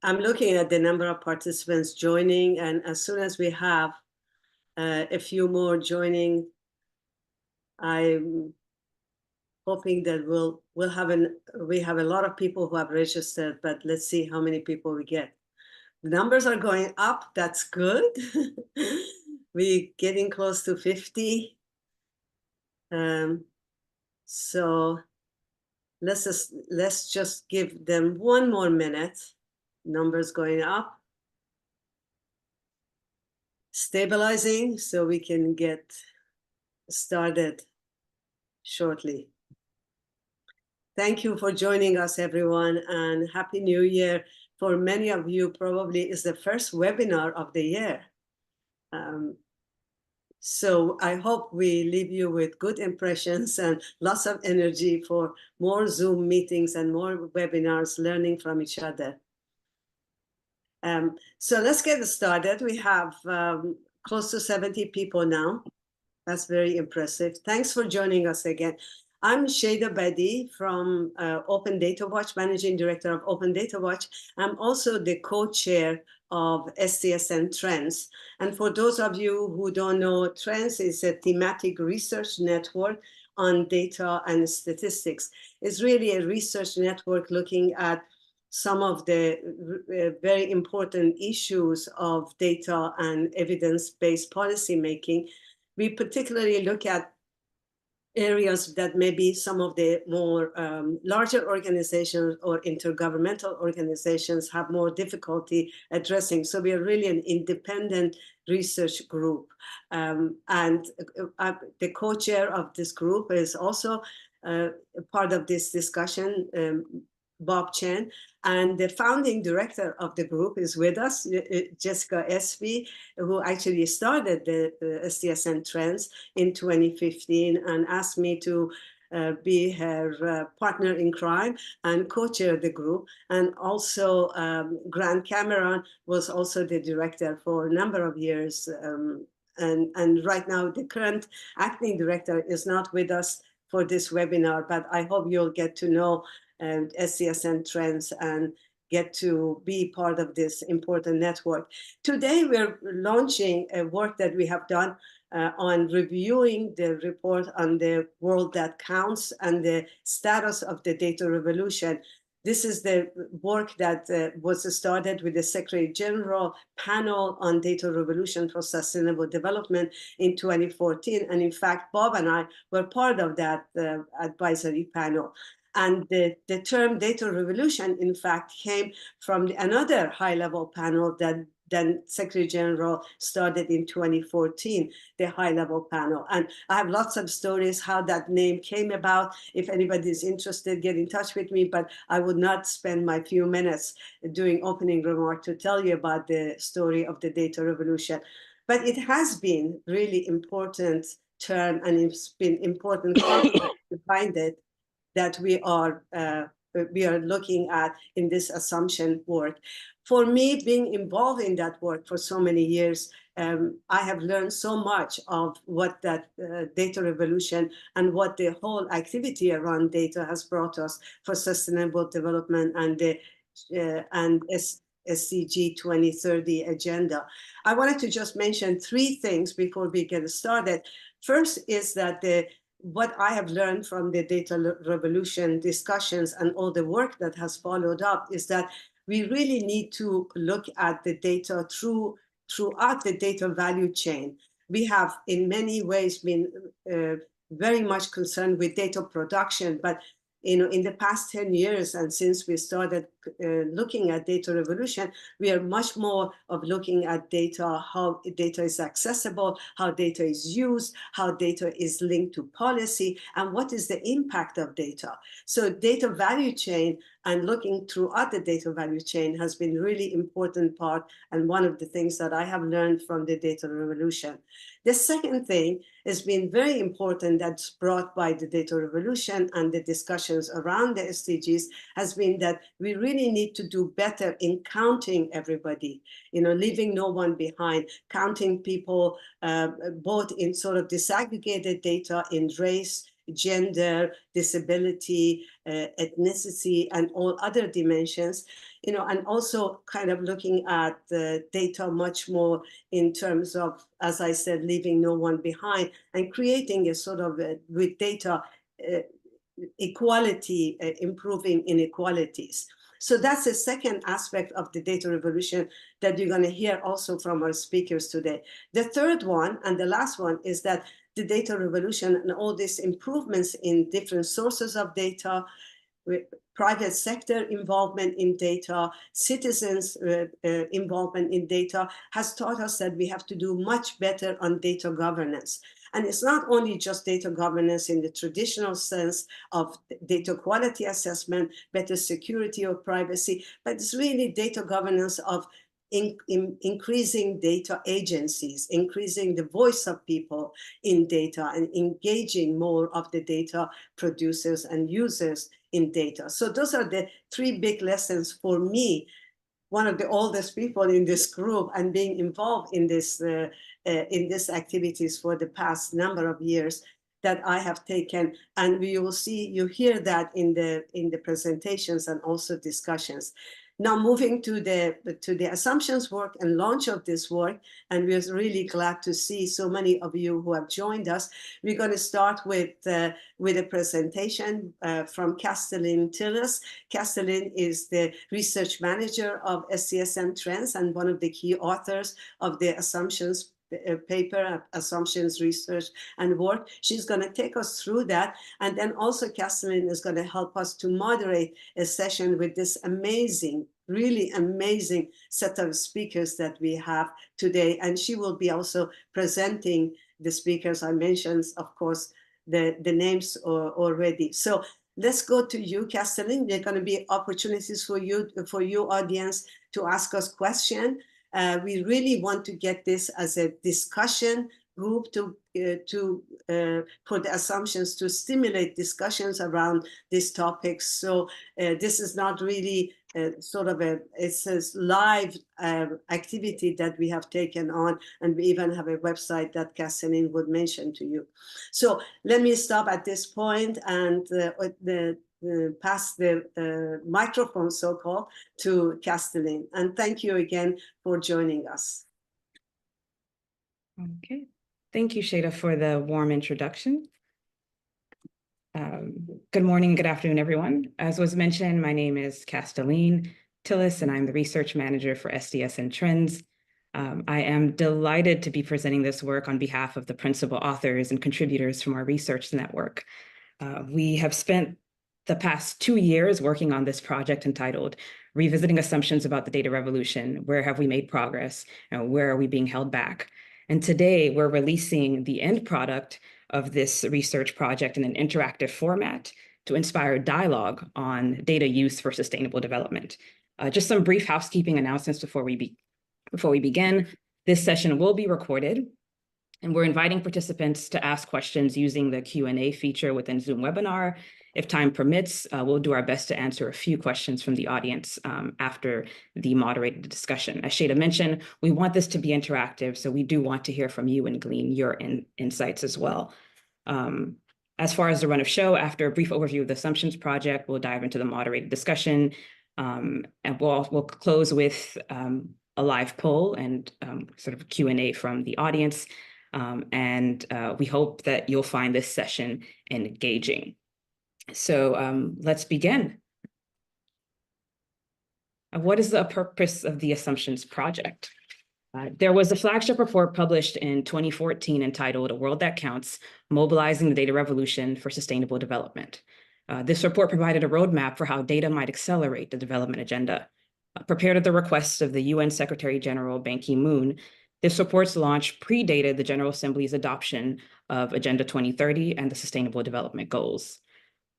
I'm looking at the number of participants joining, and as soon as we have a few more joining, I'm hoping that we have a lot of people who have registered, but let's see how many people we get. The numbers are going up. That's good. We're getting close to 50. So let's just give them one more minute. Numbers going up. Stabilizing so we can get started shortly. Thank you for joining us, everyone, and Happy New Year. For many of you, probably is the first webinar of the year. So I hope we leave you with good impressions and lots of energy for more Zoom meetings and more webinars, learning from each other. So let's get started. We have close to 70 people now. That's very impressive. Thanks for joining us again. I'm Shada Bedi from Open Data Watch, Managing Director of Open Data Watch. I'm also the co-chair of SDSN Trends. And for those of you who don't know, Trends is a thematic research network on data and statistics. It's really a research network looking at some of the very important issues of data and evidence-based policymaking. We particularly look at areas that maybe some of the more larger organizations or intergovernmental organizations have more difficulty addressing. So we are really an independent research group. And the co-chair of this group is also part of this discussion, Bob Chen, and the founding director of the group is with us, Jessica Espy, who actually started the SDSN Trends in 2015 and asked me to be her partner in crime and co-chair the group. And also Grant Cameron was also the director for a number of years. And right now the current acting director is not with us for this webinar, but I hope you'll get to know SDSN Trends and get to be part of this important network. Today, we're launching a work that we have done on reviewing the report on the world that counts and the status of the data revolution. This is the work that was started with the Secretary General panel on data revolution for sustainable development in 2014. And in fact, Bob and I were part of that advisory panel. And the term data revolution, in fact, came from another high-level panel that then Secretary General started in 2014, the high-level panel. And I have lots of stories how that name came about. If anybody is interested, get in touch with me, but I would not spend my few minutes doing opening remark to tell you about the story of the data revolution. But it has been really important term, and it's been important to find it that we are looking at in this assumption work. For me, being involved in that work for so many years, I have learned so much of what that data revolution and what the whole activity around data has brought us for sustainable development and the SDG 2030 agenda. I wanted to just mention three things before we get started. First is that what I have learned from the data revolution discussions and all the work that has followed up is that we really need to look at the data throughout the data value chain. We have in many ways been very much concerned with data production, but in the past 10 years and since we started looking at data revolution, we are much more of looking at data, how data is accessible, how data is used, how data is linked to policy, and what is the impact of data. So data value chain and looking throughout the data value chain has been really important part and one of the things that I have learned from the data revolution. The second thing has been very important that's brought by the data revolution and the discussions around the SDGs has been that we really need to do better in counting everybody, leaving no one behind, counting people both in sort of disaggregated data in race, gender, disability, ethnicity, and all other dimensions, and also kind of looking at the data much more in terms of, as I said, leaving no one behind and creating a sort of, with data, equality, improving inequalities. So that's the second aspect of the data revolution that you're going to hear also from our speakers today. The third one and the last one is that the data revolution and all these improvements in different sources of data, with private sector involvement in data, citizens' involvement in data, has taught us that we have to do much better on data governance. And it's not only just data governance in the traditional sense of data quality assessment, better security or privacy, but it's really data governance of increasing data agencies, increasing the voice of people in data, and engaging more of the data producers and users in data. So those are the three big lessons for me, one of the oldest people in this group, and being involved in this activities for the past number of years, that I have taken. And you hear that in the presentations and also discussions. Now moving to the assumptions work and launch of this work, and we're really glad to see so many of you who have joined us. We're going to start with a presentation from Castellin Tillis. Castellin is the research manager of SCSM Trends and one of the key authors of the assumptions paper, assumptions, research, and work. She's going to take us through that. And then also Castellin is going to help us to moderate a session with this amazing, really amazing set of speakers that we have today. And she will be also presenting the speakers. I mentioned, of course, the names already. So let's go to you, Castellin. There are going to be opportunities for you audience, to ask us questions. We really want to get this as a discussion group for the assumptions, to stimulate discussions around these topics. So this is not really it's a live activity that we have taken on, and we even have a website that Castellin would mention to you. So let me stop at this point and pass the microphone, so-called, to Castellin. And thank you again for joining us. Okay. Thank you, Shada, for the warm introduction. Good morning, good afternoon, everyone. As was mentioned, my name is Castellin Tillis, and I'm the research manager for SDSN Trends. I am delighted to be presenting this work on behalf of the principal authors and contributors from our research network. We have spent the past 2 years working on this project entitled Revisiting Assumptions About the Data Revolution. Where have we made progress? Where are we being held back? And today we're releasing the end product of this research project in an interactive format to inspire dialogue on data use for sustainable development. Just some brief housekeeping announcements before we begin. This session will be recorded, and we're inviting participants to ask questions using the Q&A feature within Zoom webinar. If time permits, we'll do our best to answer a few questions from the audience after the moderated discussion. As Shada mentioned, we want this to be interactive, so we do want to hear from you and glean your insights as well. As far as the run of show, after a brief overview of the Assumptions Project, we'll dive into the moderated discussion, and we'll close with a live poll and sort of Q&A from the audience. And we hope that you'll find this session engaging. So let's begin. What is the purpose of the Assumptions Project? There was a flagship report published in 2014 entitled A World That Counts, Mobilizing the Data Revolution for Sustainable Development. This report provided a roadmap for how data might accelerate the development agenda. Prepared at the request of the UN Secretary General Ban Ki-moon, this report's launch predated the General Assembly's adoption of Agenda 2030 and the Sustainable Development Goals.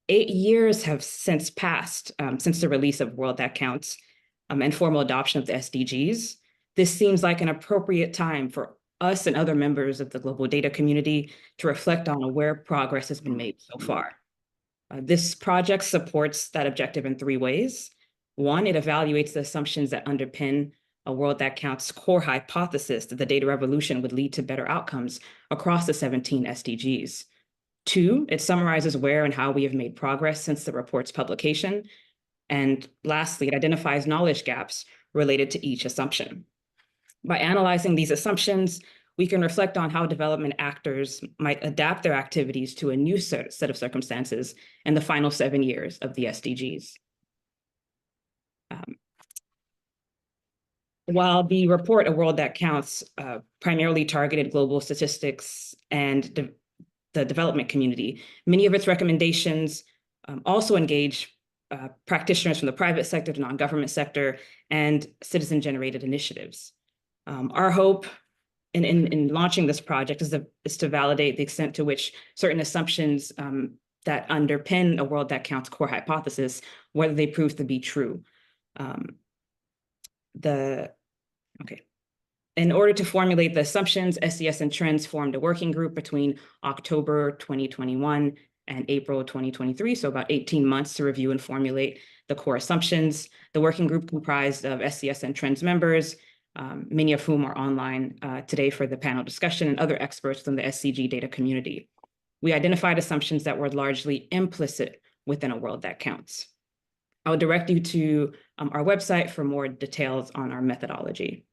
8 years have since passed since the release of World That Counts and formal adoption of the SDGs. This seems like an appropriate time for us and other members of the global data community to reflect on where progress has been made so far. This project supports that objective in 3 ways. 1, it evaluates the assumptions that underpin A World That Counts' core hypothesis that the data revolution would lead to better outcomes across the 17 SDGs. 2, it summarizes where and how we have made progress since the report's publication. And lastly, it identifies knowledge gaps related to each assumption. By analyzing these assumptions, we can reflect on how development actors might adapt their activities to a new set of circumstances in the final 7 years of the SDGs. While the report, A World That Counts, primarily targeted global statistics and the development community, many of its recommendations also engage practitioners from the private sector, the non-government sector, and citizen-generated initiatives. Our hope in launching this project is to validate the extent to which certain assumptions that underpin A World That Counts core hypothesis, whether they prove to be true. In order to formulate the assumptions, SDS and Trends formed a working group between October 2021 and April 2023, so about 18 months to review and formulate the core assumptions. The working group comprised of SDS and Trends members, many of whom are online today for the panel discussion, and other experts from the SCG data community. We identified assumptions that were largely implicit within A World That Counts. I'll direct you to our website for more details on our methodology.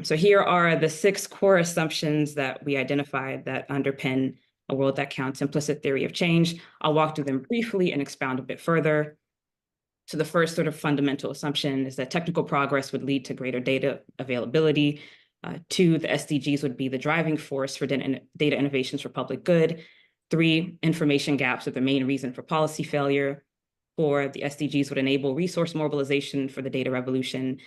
So here are the 6 core assumptions that we identified that underpin A World That Counts implicit theory of change. I'll walk through them briefly and expound a bit further. So the first sort of fundamental assumption is that technical progress would lead to greater data availability. 2, the SDGs would be the driving force for data innovations for public good. 3, information gaps are the main reason for policy failure. 4, the SDGs would enable resource mobilization for the data revolution.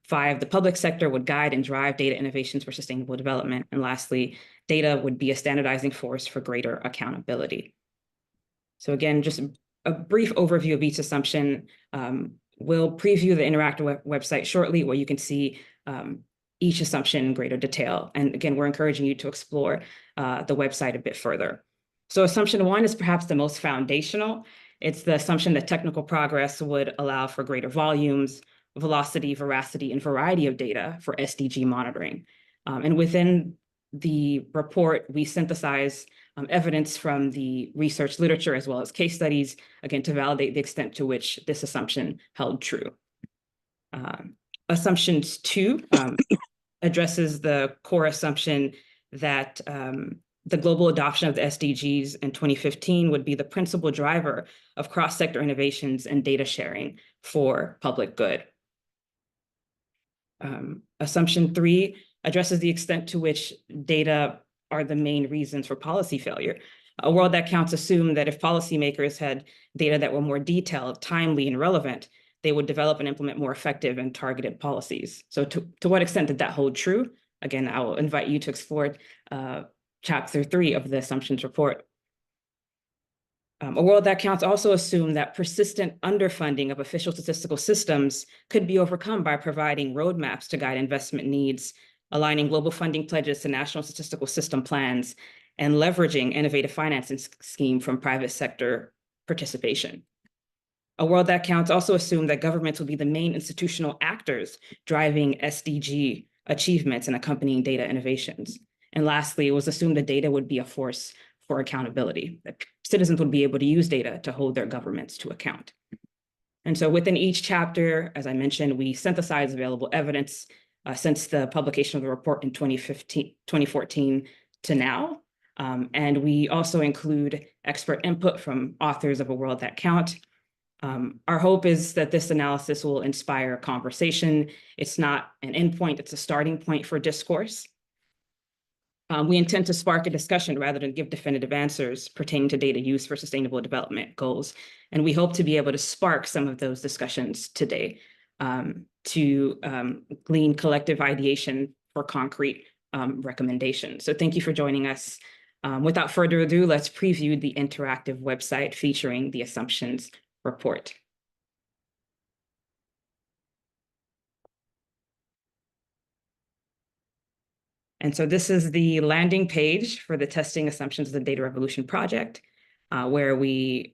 5, the public sector would guide and drive data innovations for sustainable development. And lastly, data would be a standardizing force for greater accountability. So again, just a brief overview of each assumption. We'll preview the interactive website shortly, where you can see each assumption in greater detail. And again, we're encouraging you to explore the website a bit further. So assumption 1 is perhaps the most foundational. It's the assumption that technical progress would allow for greater volumes, velocity, veracity, and variety of data for SDG monitoring. And within the report, we synthesize evidence from the research literature as well as case studies, again, to validate the extent to which this assumption held true. Assumptions 2 addresses the core assumption that the global adoption of the SDGs in 2015 would be the principal driver of cross-sector innovations and data sharing for public good. Assumption 3 addresses the extent to which data are the main reasons for policy failure. A World That Counts assumed that if policymakers had data that were more detailed, timely, and relevant, they would develop and implement more effective and targeted policies. So to what extent did that hold true? Again, I will invite you to explore Chapter 3 of the assumptions report. A World That Counts also assumed that persistent underfunding of official statistical systems could be overcome by providing roadmaps to guide investment needs, aligning global funding pledges to national statistical system plans, and leveraging innovative financing scheme from private sector participation. A World That Counts also assumed that governments would be the main institutional actors driving SDG achievements and accompanying data innovations. And lastly, it was assumed that data would be a force for accountability, that citizens would be able to use data to hold their governments to account. And so within each chapter, as I mentioned, we synthesize available evidence since the publication of the report in 2014 to now. And we also include expert input from authors of A World That Count. Our hope is that this analysis will inspire conversation. It's not an endpoint, it's a starting point for discourse. We intend to spark a discussion rather than give definitive answers pertaining to data use for sustainable development goals. And we hope to be able to spark some of those discussions today to glean collective ideation for concrete recommendations. So thank you for joining us. Without further ado, let's preview the interactive website featuring the assumptions report. And so this is the landing page for the testing assumptions of the Data Revolution project, where we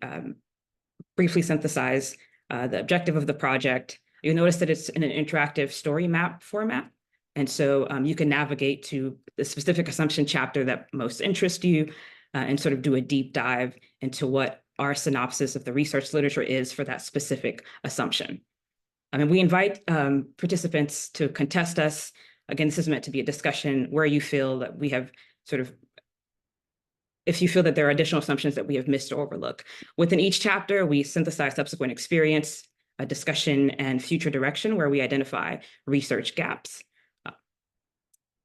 briefly synthesize the objective of the project. You'll notice that it's in an interactive story map format. And so you can navigate to the specific assumption chapter that most interests you. and sort of do a deep dive into what our synopsis of the research literature is for that specific assumption. I mean, we invite participants to contest us. Again, this is meant to be a discussion where you feel that we have sort of, if you feel that there are additional assumptions that we have missed or overlooked. Within each chapter, we synthesize subsequent experience, a discussion, and future direction where we identify research gaps.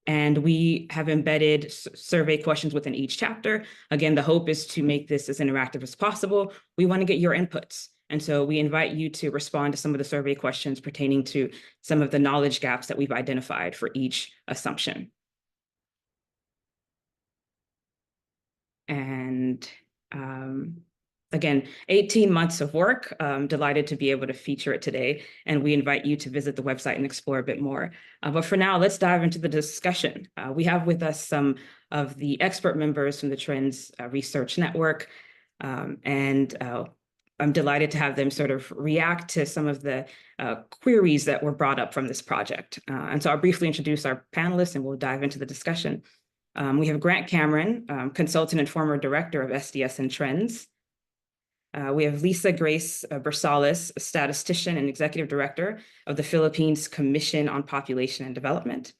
And we have embedded survey questions within each chapter. Again, the hope is to make this as interactive as possible. We want to get your inputs. And so we invite you to respond to some of the survey questions pertaining to some of the knowledge gaps that we've identified for each assumption. And again, 18 months of work. Delighted to be able to feature it today. And we invite you to visit the website and explore a bit more. But for now, let's dive into the discussion. We have with us some of the expert members from the Trends Research Network. I'm delighted to have them sort of react to some of the queries that were brought up from this project. And so I'll briefly introduce our panelists and we'll dive into the discussion. We have Grant Cameron, consultant and former director of SDS and Trends. We have Lisa Grace Bersales, a statistician and executive director of the Philippines Commission on Population and Development.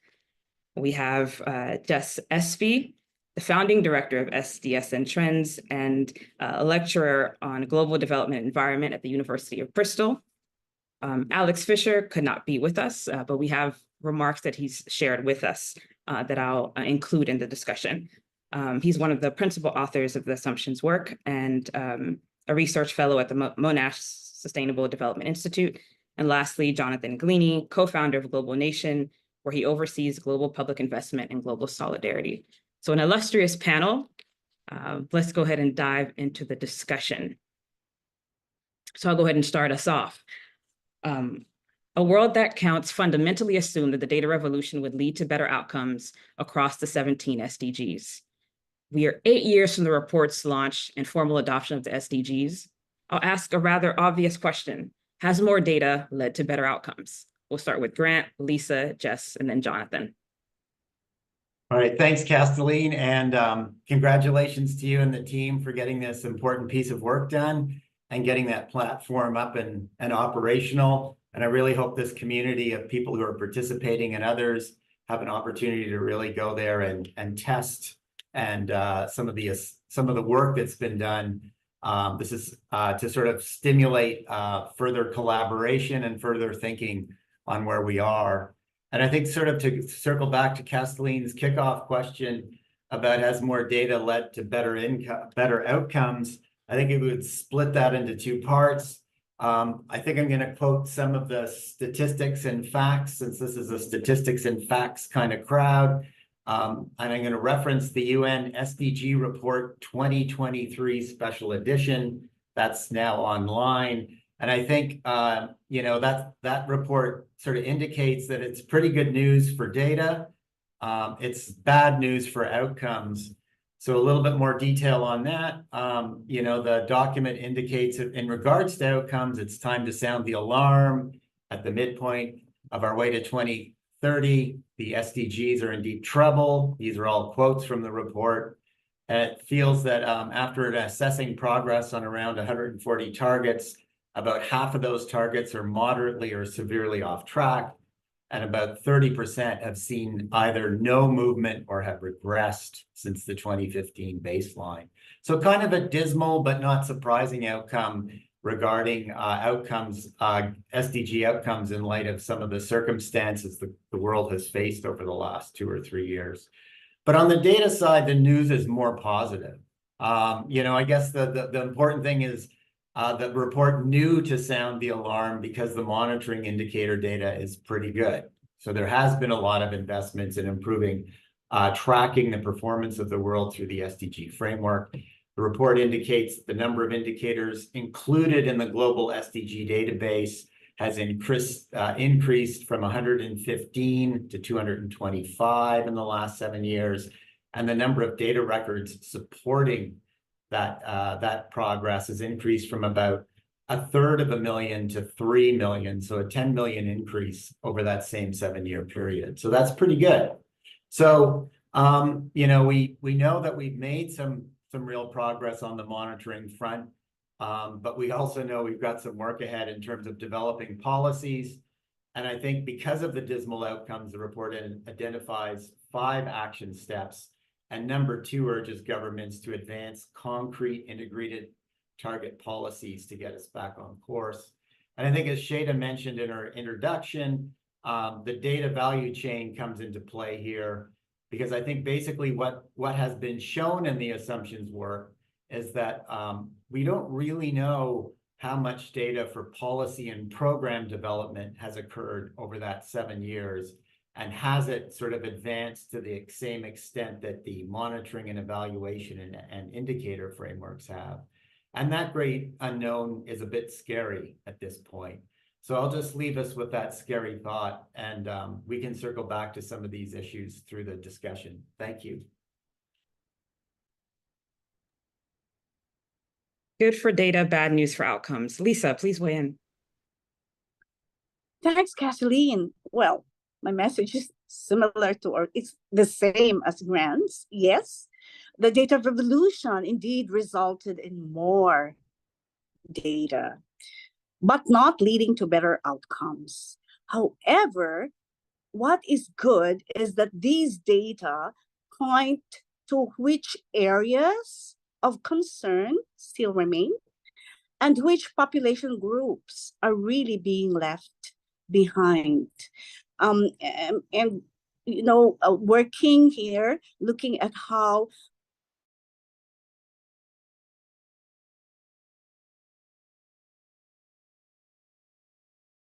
We have Jess Espy, the founding director of SDS and Trends and a lecturer on global development and environment at the University of Bristol. Alex Fisher could not be with us, but we have remarks that he's shared with us that I'll include in the discussion. He's one of the principal authors of the Assumptions work and a research fellow at the Monash Sustainable Development Institute. And lastly, Jonathan Gleaney, co-founder of Global Nation, where he oversees global public investment and global solidarity. So an illustrious panel. Let's go ahead and dive into the discussion. So I'll go ahead and start us off. A world that counts fundamentally assumed that the data revolution would lead to better outcomes across the 17 SDGs. We are 8 years from the report's launch and formal adoption of the SDGs. I'll ask a rather obvious question. Has more data led to better outcomes? We'll start with Grant, Lisa, Jess, and then Jonathan. All right, thanks, Castelline, and congratulations to you and the team for getting this important piece of work done and getting that platform up and operational. And I really hope this community of people who are participating and others have an opportunity to really go there and test and some of the work that's been done. This is to sort of stimulate further collaboration and further thinking on where we are. And I think sort of to circle back to Castelline's kickoff question about has more data led to better outcomes, I think it would split that into two parts. I think I'm going to quote some of the statistics and facts, since this is a statistics and facts kind of crowd. And I'm going to reference the UN SDG Report 2023 Special Edition. That's now online. And I think, that report sort of indicates that it's pretty good news for data. It's bad news for outcomes. So a little bit more detail on that. The document indicates that in regards to outcomes, it's time to sound the alarm. At the midpoint of our way to 2030, the SDGs are in deep trouble. These are all quotes from the report. And it feels that after assessing progress on around 140 targets, about half of those targets are moderately or severely off track, and about 30% have seen either no movement or have regressed since the 2015 baseline. So kind of a dismal but not surprising outcome regarding SDG outcomes in light of some of the circumstances the world has faced over the last 2 or 3 years. But on the data side, the news is more positive. I guess the important thing is the report knew to sound the alarm because the monitoring indicator data is pretty good. So there has been a lot of investments in improving tracking the performance of the world through the SDG framework. The report indicates the number of indicators included in the global SDG database has increased from 115 to 225 in the last 7 years. And the number of data records supporting that progress has increased from about 1/3 to 3 million, so a 10 million increase over that same 7-year period. So that's pretty good. So we know that we've made some some real progress on the monitoring front. But we also know we've got some work ahead in terms of developing policies. And I think because of the dismal outcomes, the report identifies 5 action steps. And number 2 urges governments to advance concrete integrated target policies to get us back on course. And I think as Shada mentioned in her introduction, the data value chain comes into play here, because I think basically what has been shown in the assumptions work is that we don't really know how much data for policy and program development has occurred over that 7 years, and has it sort of advanced to the same extent that the monitoring and evaluation and indicator frameworks have. And that great unknown is a bit scary at this point. So I'll just leave us with that scary thought, and we can circle back to some of these issues through the discussion. Thank you. Good for data, bad news for outcomes. Lisa, please weigh in. Thanks, Kathleen. Well, my message is similar to, or it's the same as Grant's. Yes, the data revolution indeed resulted in more data, but not leading to better outcomes. However, what is good is that these data point to which areas of concern still remain and which population groups are really being left behind. And you know, working here, looking at how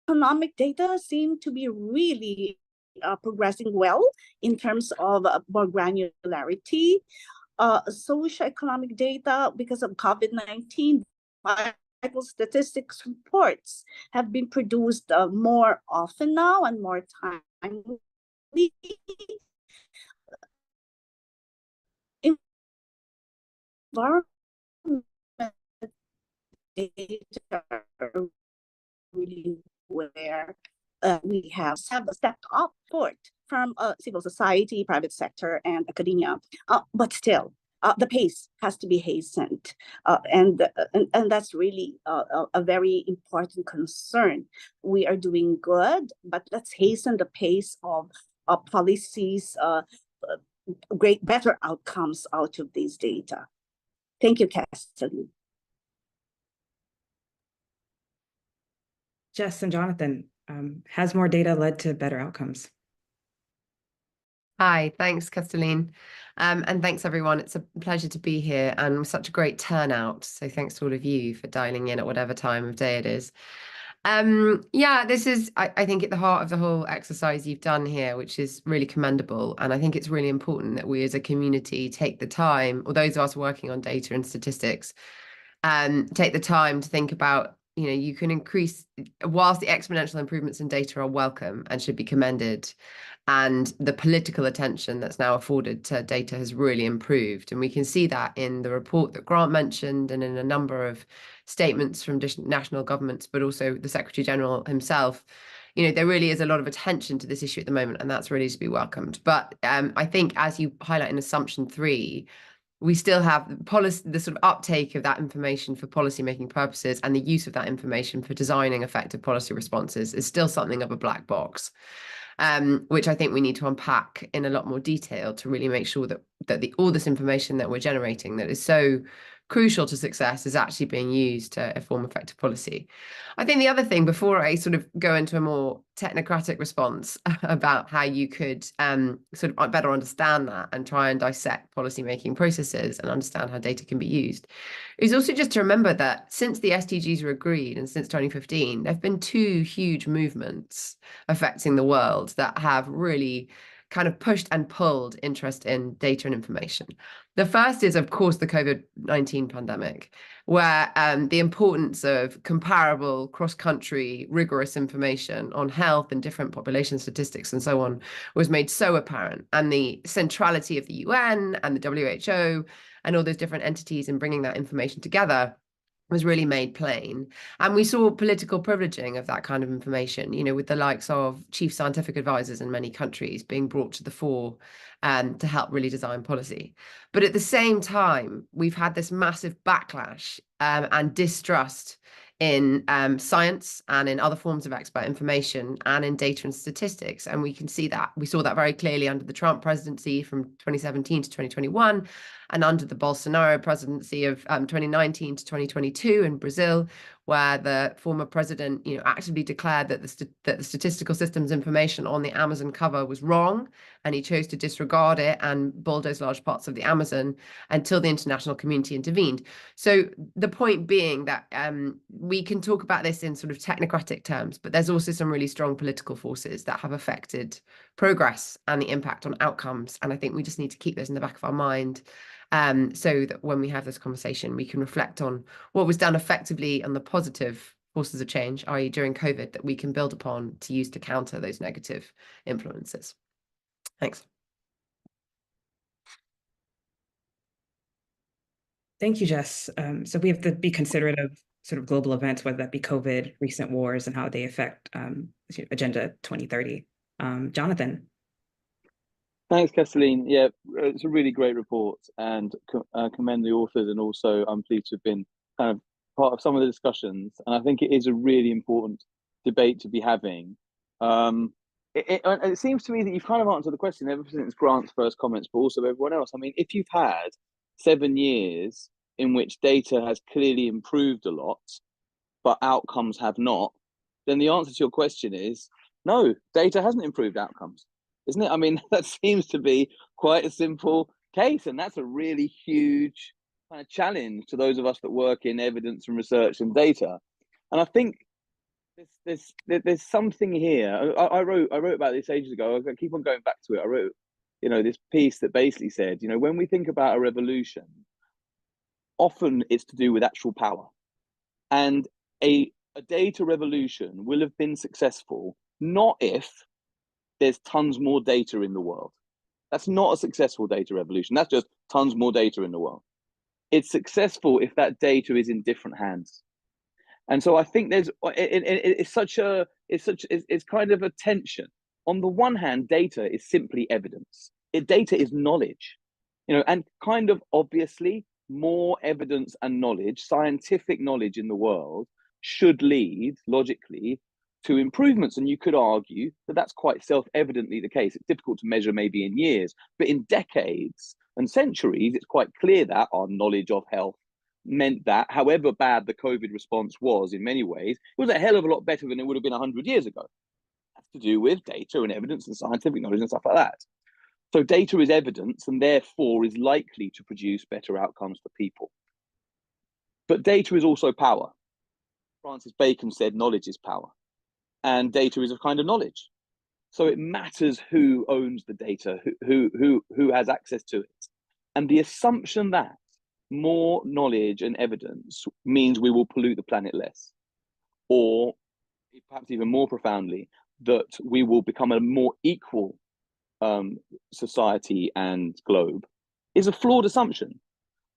economic data seem to be really progressing well in terms of more granularity. Socioeconomic data, because of COVID-19, vital statistics reports have been produced more often now and more timely. Environment data really where we have stepped up support from civil society, private sector, and academia. But still, the pace has to be hastened. And that's really a very important concern. We are doing good, but let's hasten the pace of policies, better outcomes out of these data. Thank you, Cassidy. Jess and Jonathan, has more data led to better outcomes? Hi, thanks, Kathleen. And thanks, everyone. It's a pleasure to be here and such a great turnout. So thanks to all of you for dialing in at whatever time of day it is. Yeah, this is, I think, at the heart of the whole exercise you've done here, which is really commendable. And I think it's really important that we as a community take the time, or those of us working on data and statistics, take the time to think about, you know, you can increase, whilst the exponential improvements in data are welcome and should be commended, and the political attention that's now afforded to data has really improved. And we can see that in the report that Grant mentioned and in a number of statements from national governments, but also the Secretary General himself. You know, there really is a lot of attention to this issue at the moment, and that's really to be welcomed. But I think, as you highlight in Assumption 3, we still have the sort of uptake of that information for policymaking purposes, and the use of that information for designing effective policy responses is still something of a black box, which I think we need to unpack in a lot more detail to really make sure that all this information that we're generating that is so crucial to success is actually being used to inform effective policy. I think the other thing, before I sort of go into a more technocratic response about how you could sort of better understand that and try and dissect policymaking processes and understand how data can be used, is also just to remember that since the SDGs were agreed and since 2015, there have been 2 huge movements affecting the world that have really kind of pushed and pulled interest in data and information. The first is, of course, the COVID-19 pandemic, where the importance of comparable, cross-country, rigorous information on health and different population statistics and so on was made so apparent, and the centrality of the UN and the WHO and all those different entities in bringing that information together was really made plain. And we saw political privileging of that kind of information, you know, with the likes of chief scientific advisors in many countries being brought to the fore to help really design policy. But at the same time, we've had this massive backlash and distrust in science and in other forms of expert information and in data and statistics. And we can see that. We saw that very clearly under the Trump presidency from 2017 to 2021 and under the Bolsonaro presidency of 2019 to 2022 in Brazil, where the former president, you know, actively declared that the statistical systems information on the Amazon cover was wrong, and he chose to disregard it and bulldoze large parts of the Amazon until the international community intervened. So the point being that we can talk about this in sort of technocratic terms, but there's also some really strong political forces that have affected progress and the impact on outcomes. And I think we just need to keep those in the back of our mind, so that when we have this conversation, we can reflect on what was done effectively and the positive forces of change, i.e. during COVID, that we can build upon to use to counter those negative influences. Thanks. Thank you, Jess. So we have to be considerate of sort of global events, whether that be COVID, recent wars, and how they affect Agenda 2030. Jonathan. Thanks, Kathleen. Yeah, it's a really great report, and commend the authors, and also I'm pleased to have been kind of part of some of the discussions, and I think it is a really important debate to be having. It seems to me that you've kind of answered the question ever since Grant's first comments, but also everyone else. I mean, if you've had 7 years in which data has clearly improved a lot, but outcomes have not, then the answer to your question is no, data hasn't improved outcomes, isn't it? I mean, that seems to be quite a simple case, and that's a really huge kind of challenge to those of us that work in evidence and research and data. And I think there's something here. I wrote about this ages ago. I keep on going back to it. I wrote, you know, this piece that basically said, you know, when we think about a revolution, often it's to do with actual power, and a data revolution will have been successful not if there's tons more data in the world. That's not a successful data revolution. That's just tons more data in the world. It's successful if that data is in different hands. And so I think it's kind of a tension. On the one hand, data is simply evidence. Data is knowledge, you know, and kind of obviously more evidence and knowledge, scientific knowledge in the world should lead logically to improvements. And you could argue that that's quite self-evidently the case. It's difficult to measure maybe in years, but in decades and centuries, it's quite clear that our knowledge of health meant that however bad the COVID response was in many ways, it was a hell of a lot better than it would have been 100 years ago. That's to do with data and evidence and scientific knowledge and stuff like that. So data is evidence and therefore is likely to produce better outcomes for people. But data is also power. Francis Bacon said knowledge is power, and data is a kind of knowledge. So it matters who owns the data, who has access to it. And the assumption that more knowledge and evidence means we will pollute the planet less, or perhaps even more profoundly, that we will become a more equal society and globe, is a flawed assumption,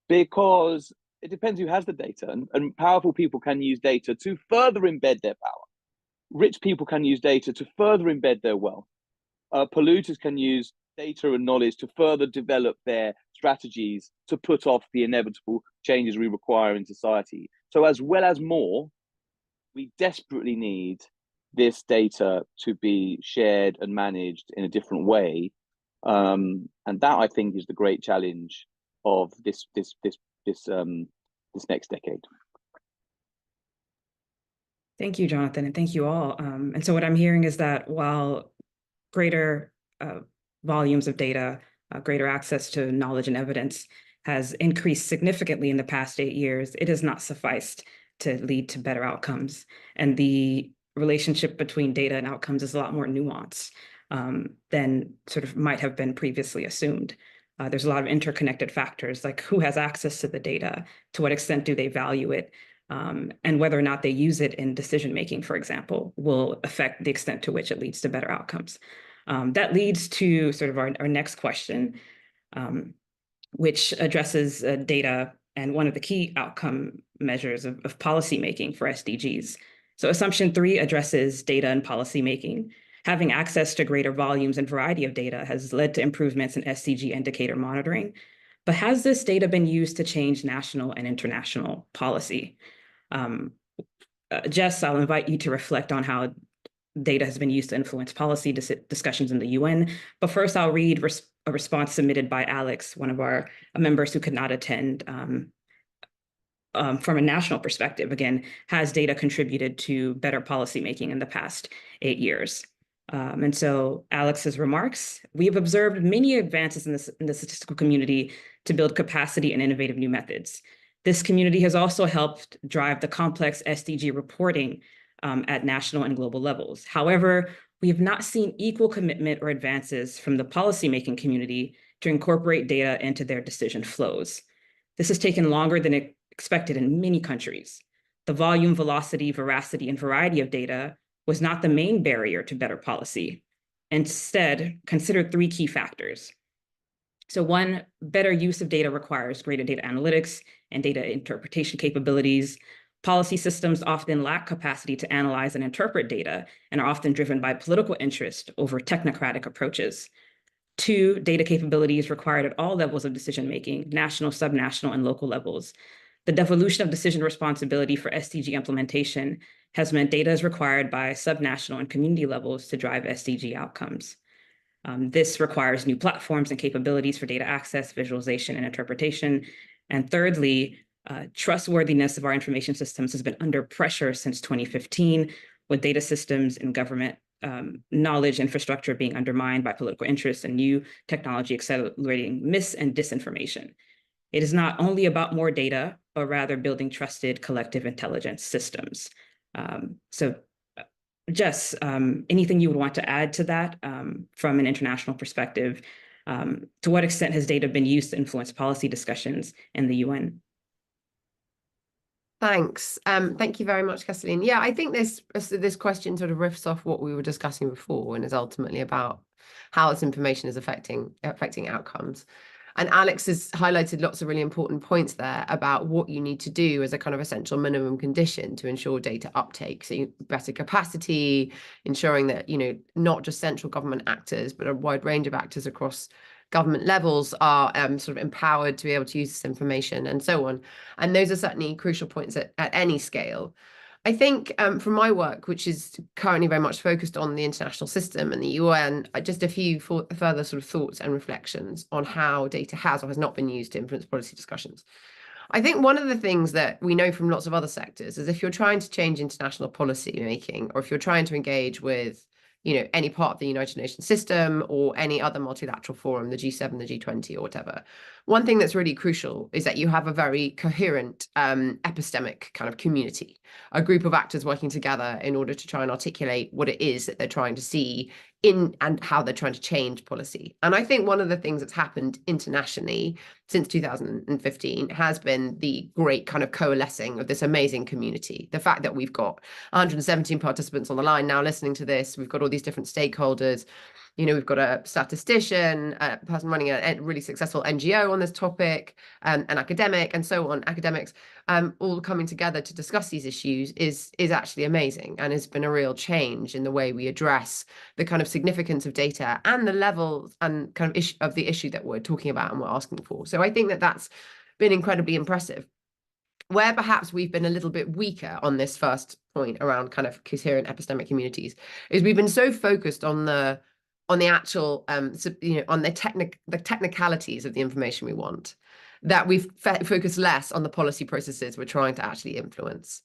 because it depends who has the data, and powerful people can use data to further embed their power. Rich people can use data to further embed their wealth. Polluters can use data and knowledge to further develop their strategies to put off the inevitable changes we require in society. So as well as more, we desperately need this data to be shared and managed in a different way. And that, I think, is the great challenge of this next decade. Thank you, Jonathan, and thank you all. And so what I'm hearing is that while greater volumes of data, greater access to knowledge and evidence has increased significantly in the past 8 years, it has not sufficed to lead to better outcomes. And the relationship between data and outcomes is a lot more nuanced than sort of might have been previously assumed. There's a lot of interconnected factors, like who has access to the data, to what extent do they value it, and whether or not they use it in decision-making, for example, will affect the extent to which it leads to better outcomes. That leads to sort of our next question, which addresses data and one of the key outcome measures of policymaking for SDGs. So assumption 3 addresses data and policymaking. Having access to greater volumes and variety of data has led to improvements in SDG indicator monitoring. But has this data been used to change national and international policy? Jess, I'll invite you to reflect on how data has been used to influence policy discussions in the UN. But first, I'll read a response submitted by Alex, one of our members who could not attend. From a national perspective, again, has data contributed to better policymaking in the past 8 years? And so Alex's remarks: we have observed many advances in the statistical community to build capacity and innovative new methods. This community has also helped drive the complex SDG reporting at national and global levels. However, we have not seen equal commitment or advances from the policymaking community to incorporate data into their decision flows. This has taken longer than expected in many countries. The volume, velocity, veracity, and variety of data was not the main barrier to better policy. Instead, consider 3 key factors. So 1, better use of data requires greater data analytics and data interpretation capabilities. Policy systems often lack capacity to analyze and interpret data and are often driven by political interest over technocratic approaches. 2, data capabilities required at all levels of decision-making, national, subnational, and local levels. The devolution of decision responsibility for SDG implementation has meant data is required by subnational and community levels to drive SDG outcomes. This requires new platforms and capabilities for data access, visualization, and interpretation. And thirdly, trustworthiness of our information systems has been under pressure since 2015, with data systems and government knowledge infrastructure being undermined by political interests and new technology accelerating mis- and disinformation. It is not only about more data, but rather building trusted collective intelligence systems. Jess, anything you would want to add to that from an international perspective? To what extent has data been used to influence policy discussions in the UN? Thanks. Thank you very much, Kathleen. Yeah, I think this question sort of riffs off what we were discussing before and is ultimately about how this information is affecting outcomes. And Alex has highlighted lots of really important points there about what you need to do as a kind of essential minimum condition to ensure data uptake. So better capacity, ensuring that, not just central government actors, but a wide range of actors across government levels are sort of empowered to be able to use this information and so on. And those are certainly crucial points at any scale. I think from my work, which is currently very much focused on the international system and the UN, just a few further sort of thoughts and reflections on how data has or has not been used to influence policy discussions. I think one of the things that we know from lots of other sectors is if you're trying to change international policy making, or if you're trying to engage with any part of the United Nations system or any other multilateral forum, the G7, the G20 or whatever, one thing that's really crucial is that you have a very coherent epistemic kind of community, a group of actors working together in order to try and articulate what it is that they're trying to see in and how they're trying to change policy. And I think one of the things that's happened internationally since 2015 has been the great kind of coalescing of this amazing community. The fact that we've got 117 participants on the line now listening to this, we've got all these different stakeholders. We've got a statistician, a person running a really successful NGO on this topic, an academic, and so on, academics, all coming together to discuss these issues is actually amazing and has been a real change in the way we address the kind of significance of data and the level and kind of the issue that we're talking about and we're asking for. So I think that that's been incredibly impressive. Where perhaps we've been a little bit weaker on this first point around kind of coherent epistemic communities is we've been so focused on the actual, on the technicalities of the information we want, that we've focused less on the policy processes we're trying to actually influence.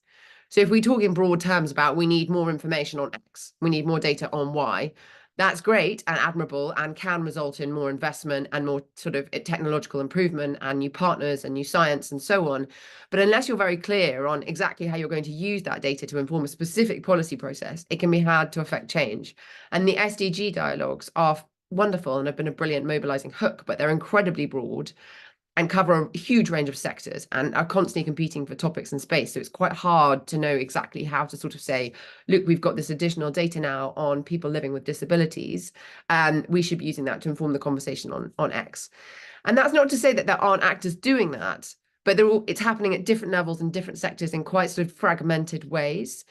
So if we talk in broad terms about we need more information on X, we need more data on Y, that's great and admirable and can result in more investment and more sort of technological improvement and new partners and new science and so on. But unless you're very clear on exactly how you're going to use that data to inform a specific policy process, it can be hard to affect change. And the SDG dialogues are wonderful and have been a brilliant mobilizing hook, but they're incredibly broad and cover a huge range of sectors and are constantly competing for topics and space. So it's quite hard to know exactly how to sort of say, look, we've got this additional data now on people living with disabilities, and we should be using that to inform the conversation on X. And that's not to say that there aren't actors doing that, but it's happening at different levels in different sectors in quite sort of fragmented ways.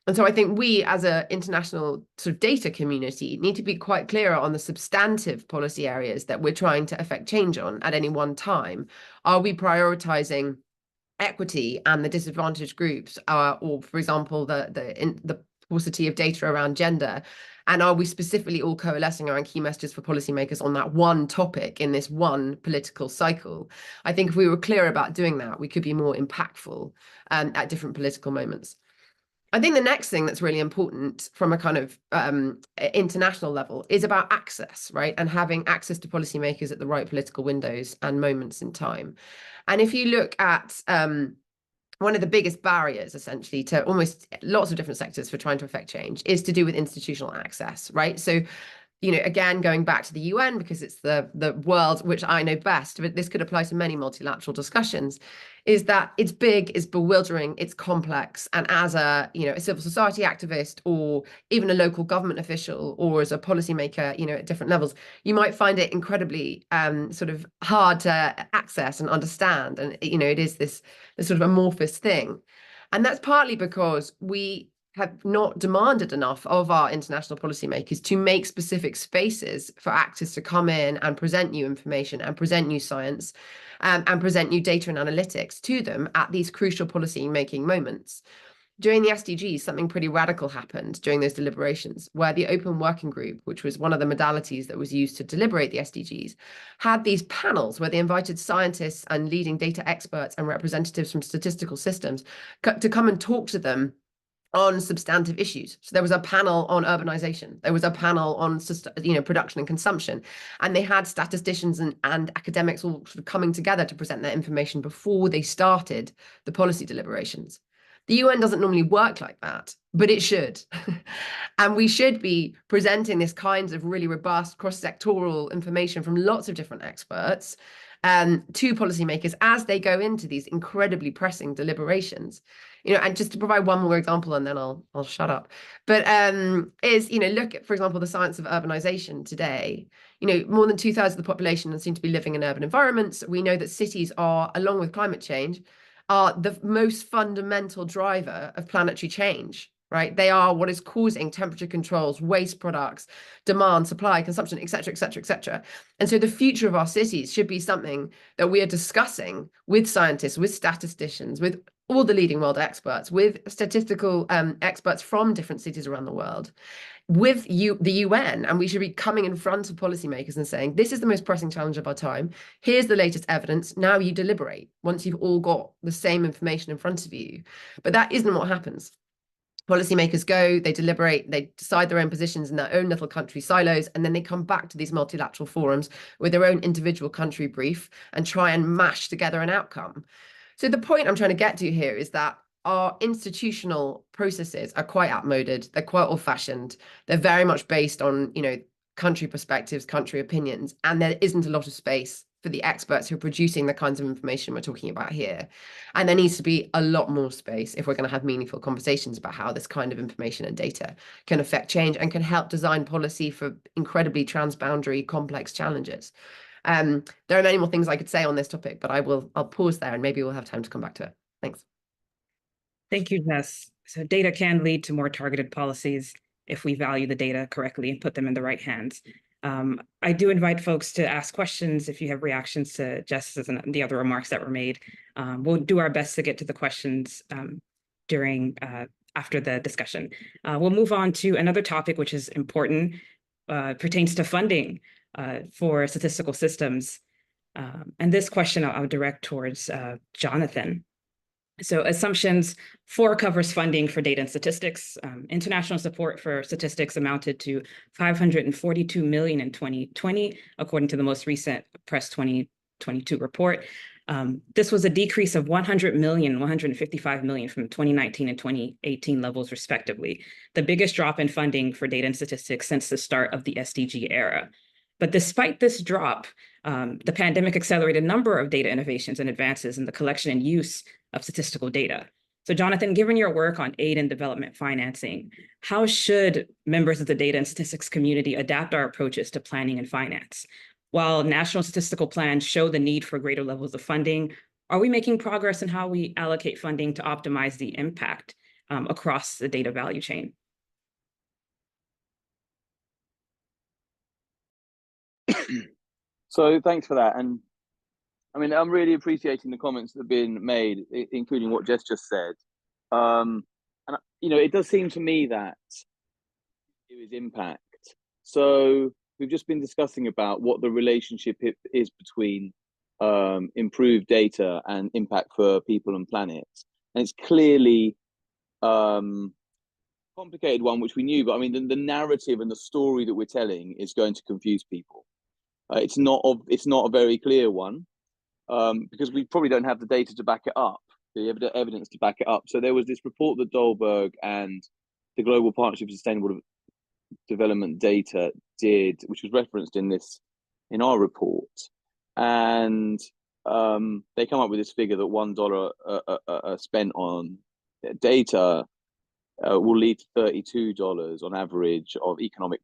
And so I think we as an international sort of data community need to be quite clearer on the substantive policy areas that we're trying to affect change on at any one time. Are we prioritizing equity and the disadvantaged groups, or for example, the paucity of data around gender? And are we specifically all coalescing around key messages for policymakers on that one topic in this one political cycle? I think if we were clear about doing that, we could be more impactful at different political moments. I think the next thing that's really important from a kind of international level is about access, right? And having access to policymakers at the right political windows and moments in time. And if you look at one of the biggest barriers, essentially, to almost lots of different sectors for trying to affect change is to do with institutional access, right? So, you know, again, going back to the UN, because it's the world which I know best, but this could apply to many multilateral discussions, is that it's big, it's bewildering, it's complex. And as a, you know, a civil society activist, or even a local government official, or as a policymaker, you know, at different levels, you might find it incredibly sort of hard to access and understand. And, you know, it is this sort of amorphous thing. And that's partly because we have not demanded enough of our international policymakers to make specific spaces for actors to come in and present new information and present new science and present new data and analytics to them at these crucial policy making moments. During the SDGs, something pretty radical happened during those deliberations, where the Open Working Group, which was one of the modalities that was used to deliberate the SDGs, had these panels where they invited scientists and leading data experts and representatives from statistical systems to come and talk to them on substantive issues. So there was a panel on urbanization. There was a panel on, you know, production and consumption. And they had statisticians and academics all sort of coming together to present their information before they started the policy deliberations. The UN doesn't normally work like that, but it should. And we should be presenting this kinds of really robust cross-sectoral information from lots of different experts to policymakers as they go into these incredibly pressing deliberations. You know, and just to provide one more example, and then I'll shut up. But is, you know, look at, for example, the science of urbanization today. You know, more than 2/3 of the population seem to be living in urban environments. We know that cities are, along with climate change, are the most fundamental driver of planetary change, right? They are what is causing temperature controls, waste products, demand, supply, consumption, et cetera, et cetera, et cetera. And so the future of our cities should be something that we are discussing with scientists, with statisticians, with all the leading world experts, with statistical experts from different cities around the world, with the UN. And we should be coming in front of policymakers and saying, this is the most pressing challenge of our time. Here's the latest evidence. Now you deliberate once you've all got the same information in front of you. But that isn't what happens. Policymakers go, they deliberate, they decide their own positions in their own little country silos, and then they come back to these multilateral forums with their own individual country brief and try and mash together an outcome. So the point I'm trying to get to here is that our institutional processes are quite outmoded. They're quite old-fashioned. They're very much based on, you know, country perspectives, country opinions, and there isn't a lot of space for the experts who are producing the kinds of information we're talking about here. And there needs to be a lot more space if we're going to have meaningful conversations about how this kind of information and data can affect change and can help design policy for incredibly transboundary, complex challenges. There are many more things I could say on this topic, but I'll pause there and maybe we'll have time to come back to it. Thanks. Thank you, Jess. So data can lead to more targeted policies if we value the data correctly and put them in the right hands. I do invite folks to ask questions if you have reactions to Jess's and the other remarks that were made. We'll do our best to get to the questions after the discussion. We'll move on to another topic, which is important, pertains to funding for statistical systems. And this question I'll direct towards Jonathan. So assumptions 4 covers funding for data and statistics. International support for statistics amounted to $542 million in 2020, according to the most recent Press 2022 report. This was a decrease of $100 million, $155 million from 2019 and 2018 levels, respectively, the biggest drop in funding for data and statistics since the start of the SDG era. But despite this drop, the pandemic accelerated a number of data innovations and advances in the collection and use of statistical data. So Jonathan, given your work on aid and development financing, how should members of the data and statistics community adapt our approaches to planning and finance? While national statistical plans show the need for greater levels of funding, are we making progress in how we allocate funding to optimize the impact across the data value chain? So thanks for that. And I mean, I'm really appreciating the comments that have been made, including what Jess just said. And you know, it does seem to me that it is impact. So we've just been discussing about what the relationship is between improved data and impact for people and planet. And it's clearly complicated one, which we knew, but I mean, the narrative and the story that we're telling is going to confuse people. It's not a very clear one, because we probably don't have the data to back it up, the evidence to back it up. So there was this report that Dolberg and the Global Partnership for Sustainable Development Data did, which was referenced in our report, and they come up with this figure that $1 spent on data will lead to $32 on average of economic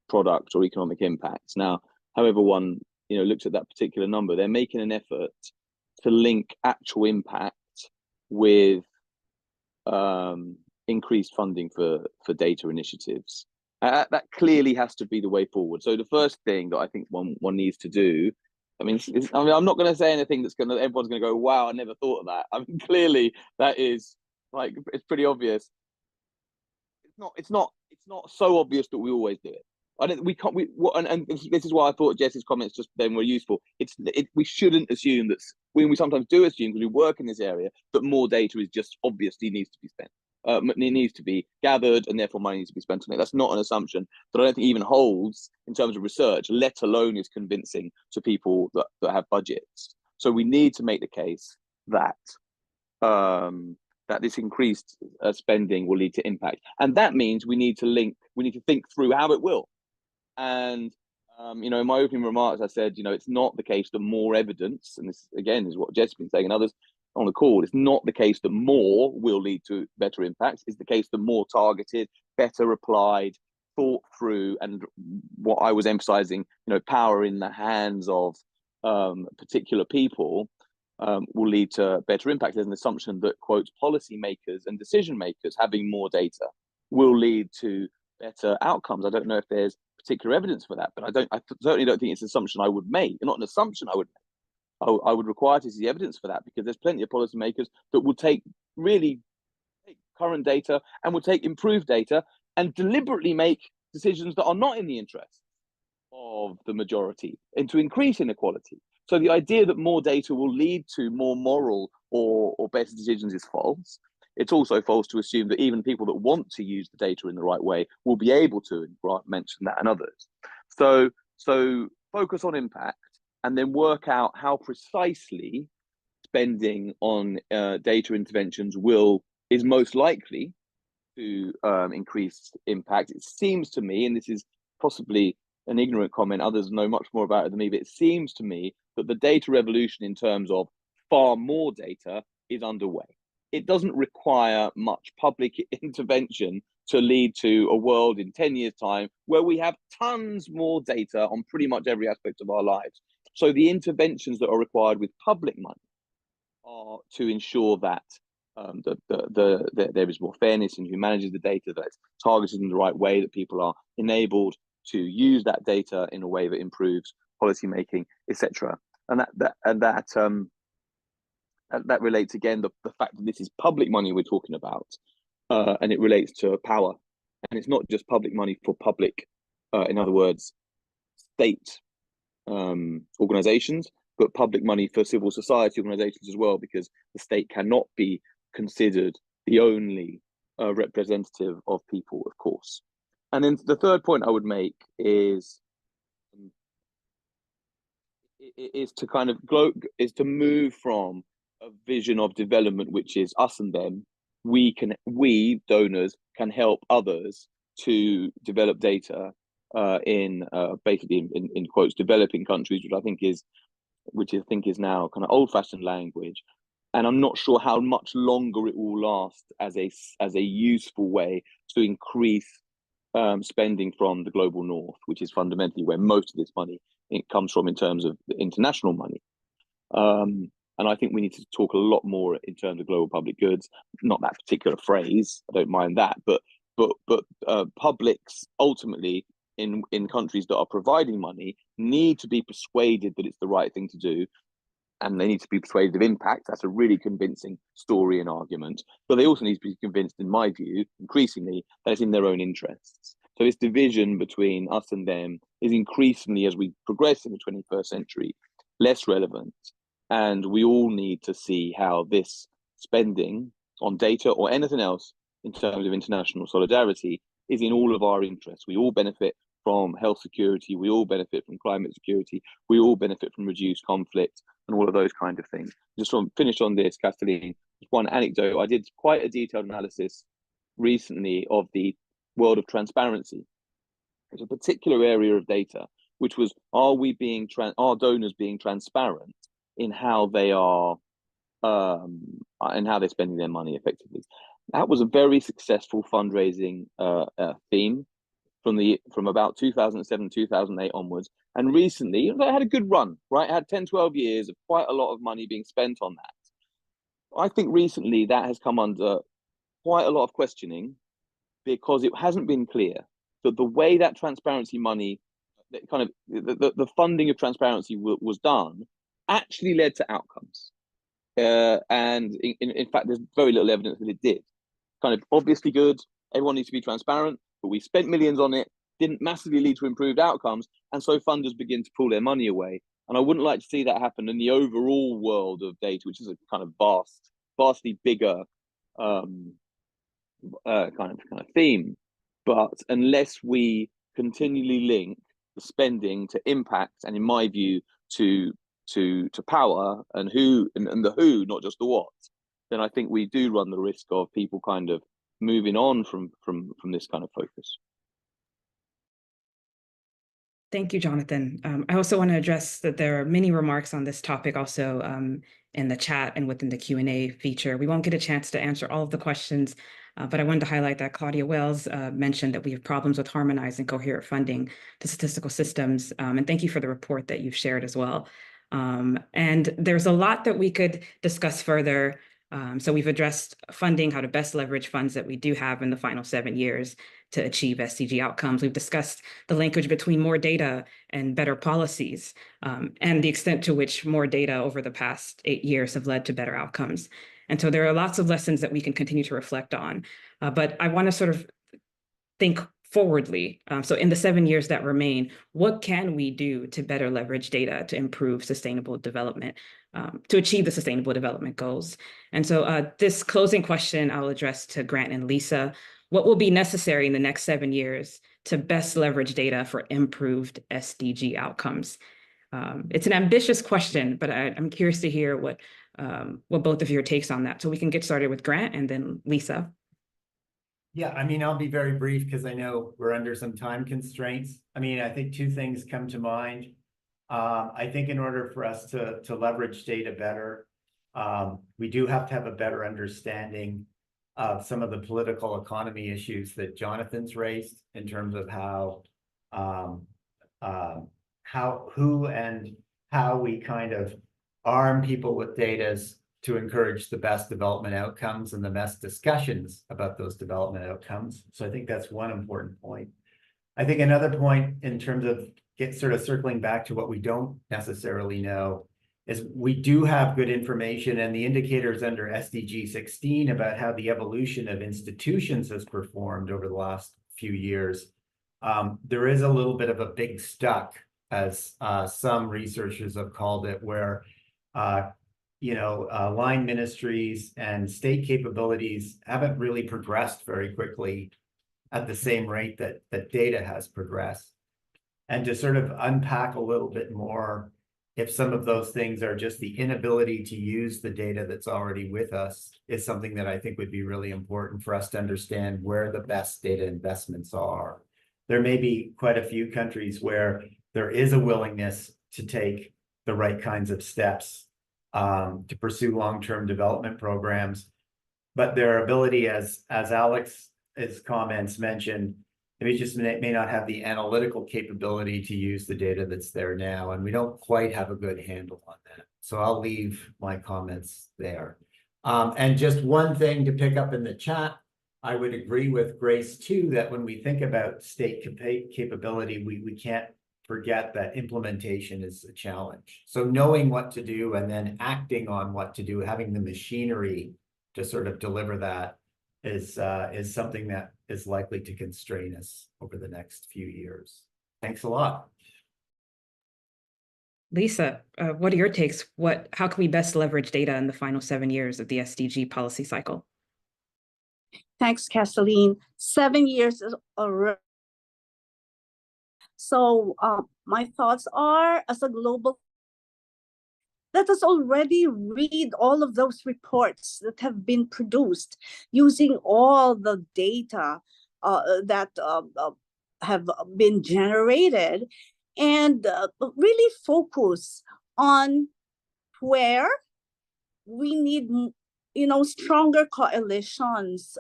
product or economic impacts. Now, however one looks at that particular number, they're making an effort to link actual impact with increased funding for data initiatives. That clearly has to be the way forward. So the first thing that I think one needs to do, I mean, I'm not going to say anything that's everyone's going to go, wow, I never thought of that. I mean, clearly that is like, it's pretty obvious. It's not so obvious that we always do it. And this is why I thought Jess's comments just then were useful. We shouldn't assume that, we sometimes do assume, because we work in this area, that more data is just obviously needs to be spent. It needs to be gathered, and therefore money needs to be spent on it. That's not an assumption that I don't think even holds in terms of research, let alone is convincing to people that have budgets. So we need to make the case that that this increased spending will lead to impact, and that means we need to think through how it will. And in my opening remarks, I said, it's not the case that more evidence, and this again is what Jess has been saying and others on the call, it's not the case that more will lead to better impacts. It's the case that more targeted, better applied, thought through, and what I was emphasizing, power in the hands of particular people will lead to better impact. There's an assumption that, quote, policymakers and decision makers having more data will lead to better outcomes. I don't know if there's particular evidence for that, but I certainly don't think it's an assumption I would make. Not an assumption I would make. I would require to see evidence for that, because there's plenty of policymakers that will take current data and will take improved data and deliberately make decisions that are not in the interest of the majority and to increase inequality. So the idea that more data will lead to more moral or better decisions is false. It's also false to assume that even people that want to use the data in the right way will be able to, and Grant mentioned that and others. So focus on impact, and then work out how precisely spending on data interventions is most likely to increase impact. It seems to me, and this is possibly an ignorant comment, others know much more about it than me, but it seems to me that the data revolution in terms of far more data is underway. It doesn't require much public intervention to lead to a world in 10 years' time where we have tons more data on pretty much every aspect of our lives. So the interventions that are required with public money are to ensure that there is more fairness in who manages the data, that it's targeted in the right way, that people are enabled to use that data in a way that improves policy making, etc. And that relates again the fact that this is public money we're talking about, and it relates to power, and it's not just public money for public, in other words, state organizations, but public money for civil society organizations as well, because the state cannot be considered the only representative of people, of course. And then the third point I would make is to move from a vision of development, which is us and them. We donors can help others to develop data in quotes developing countries, which I think is now kind of old-fashioned language, and I'm not sure how much longer it will last as a useful way to increase spending from the global north, which is fundamentally where most of this money comes from in terms of the international money. And I think we need to talk a lot more in terms of global public goods, not that particular phrase, I don't mind that, but publics ultimately in countries that are providing money need to be persuaded that it's the right thing to do, and they need to be persuaded of impact. That's a really convincing story and argument, but they also need to be convinced, in my view, increasingly, that it's in their own interests. So this division between us and them is increasingly, as we progress in the 21st century, less relevant. And we all need to see how this spending on data or anything else in terms of international solidarity is in all of our interests. We all benefit from health security, we all benefit from climate security, we all benefit from reduced conflict and all of those kind of things. Just to finish on this, Kathleen, one anecdote. I did quite a detailed analysis recently of the world of transparency. There's a particular area of data, which was, are donors being transparent in how they are and how they're spending their money effectively? That was a very successful fundraising theme from about 2007, 2008 onwards. And recently, they had a good run, right? It had 10, 12 years of quite a lot of money being spent on that. I think recently that has come under quite a lot of questioning because it hasn't been clear that the way that transparency money, the funding of transparency was done, actually led to outcomes. And in fact, there's very little evidence that it did. Kind of obviously good, everyone needs to be transparent, but we spent millions on it, didn't massively lead to improved outcomes, and so funders begin to pull their money away. And I wouldn't like to see that happen in the overall world of data, which is a kind of vastly bigger kind of theme. But unless we continually link the spending to impact, and in my view, to power and the who, not just the what, then I think we do run the risk of people kind of moving on from this kind of focus. Thank you, Jonathan. I also want to address that there are many remarks on this topic also in the chat and within the Q&A feature. We won't get a chance to answer all of the questions, but I wanted to highlight that Claudia Wells mentioned that we have problems with harmonized and coherent funding to statistical systems. And thank you for the report that you've shared as well. And there's a lot that we could discuss further. So we've addressed funding, how to best leverage funds that we do have in the final 7 years to achieve SDG outcomes. We've discussed the linkage between more data and better policies, and the extent to which more data over the past 8 years have led to better outcomes. And so there are lots of lessons that we can continue to reflect on. But I want to sort of think forwardly. So in the 7 years that remain, what can we do to better leverage data to improve sustainable development, to achieve the sustainable development goals? And so this closing question I'll address to Grant and Lisa. What will be necessary in the next 7 years to best leverage data for improved SDG outcomes? It's an ambitious question, but I'm curious to hear what both of your takes on that. So we can get started with Grant and then Lisa. Yeah, I mean, I'll be very brief because I know we're under some time constraints. I mean, I think two things come to mind. I think in order for us to leverage data better, we do have to have a better understanding of some of the political economy issues that Jonathan's raised in terms of who and how we kind of arm people with data to encourage the best development outcomes and the best discussions about those development outcomes. So I think that's one important point. I think another point in terms of sort of circling back to what we don't necessarily know is we do have good information and the indicators under SDG 16 about how the evolution of institutions has performed over the last few years. There is a little bit of a big stuck, as some researchers have called it, where line ministries and state capabilities haven't really progressed very quickly at the same rate that data has progressed. And to sort of unpack a little bit more, if some of those things are just the inability to use the data that's already with us, is something that I think would be really important for us to understand where the best data investments are. There may be quite a few countries where there is a willingness to take the right kinds of steps to pursue long-term development programs, but their ability, as Alex's comments mentioned, they just may not have the analytical capability to use the data that's there now, and we don't quite have a good handle on that. So I'll leave my comments there. And just one thing to pick up in the chat, I would agree with Grace too, that when we think about state capability, we can't forget that implementation is a challenge. So knowing what to do and then acting on what to do, having the machinery to sort of deliver that is something that is likely to constrain us over the next few years. Thanks a lot. Lisa, what are your takes? How can we best leverage data in the final 7 years of the SDG policy cycle? Thanks, Kathleen. 7 years is already. So my thoughts are, as a global, let us already read all of those reports that have been produced using all the data that have been generated, and really focus on where we need, stronger coalitions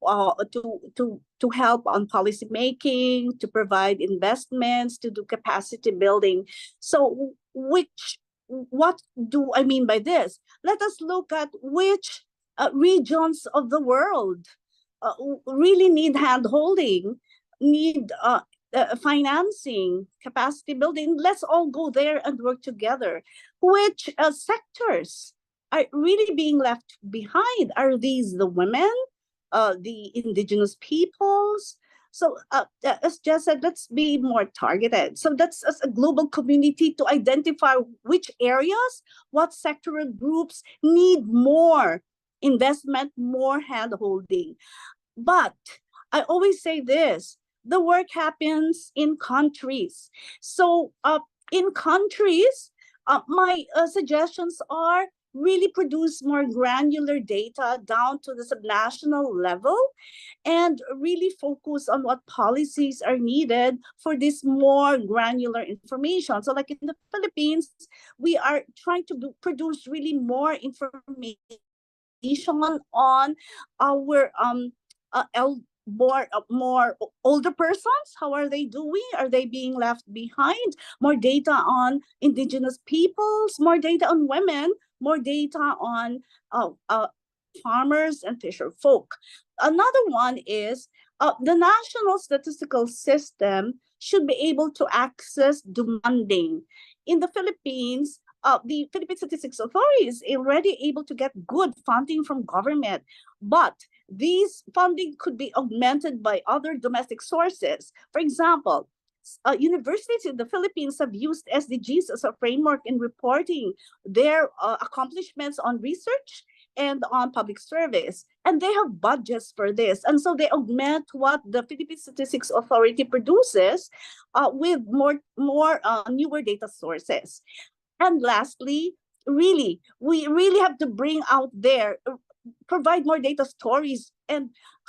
to help on policy making, to provide investments, to do capacity building. So what do I mean by this? Let us look at which regions of the world really need hand-holding, need financing, capacity building. Let's all go there and work together. Which sectors are really being left behind? Are these the women, the indigenous peoples? So as Jess said, let's be more targeted. So that's as a global community to identify which areas, what sectoral groups need more investment, more hand-holding. But I always say this, the work happens in countries. So in countries, my suggestions are really produce more granular data down to the subnational level, and really focus on what policies are needed for this more granular information. So like in the Philippines, we are trying to produce really more information on our more older persons. How are they doing? Are they being left behind? More data on indigenous peoples, more data on women, more data on farmers and fisher folk. Another one is the national statistical system should be able to access demanding. In the Philippines, the Philippine Statistics Authority is already able to get good funding from government, but these funding could be augmented by other domestic sources. For example, universities in the Philippines have used SDGs as a framework in reporting their accomplishments on research and on public service. And they have budgets for this. And so they augment what the Philippine Statistics Authority produces with more newer data sources. And lastly, we really have to bring out there, provide more data stories and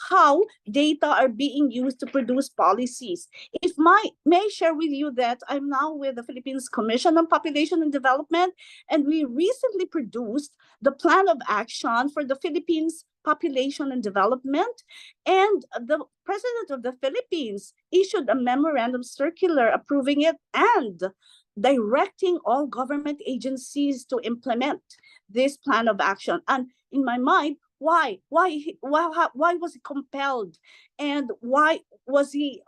how data are being used to produce policies. If may share with you that I'm now with the Philippines Commission on Population and Development, and we recently produced the plan of action for the Philippines Population and Development, and the President of the Philippines issued a memorandum circular approving it and directing all government agencies to implement this plan of action. And in my mind, why was he compelled, and why was he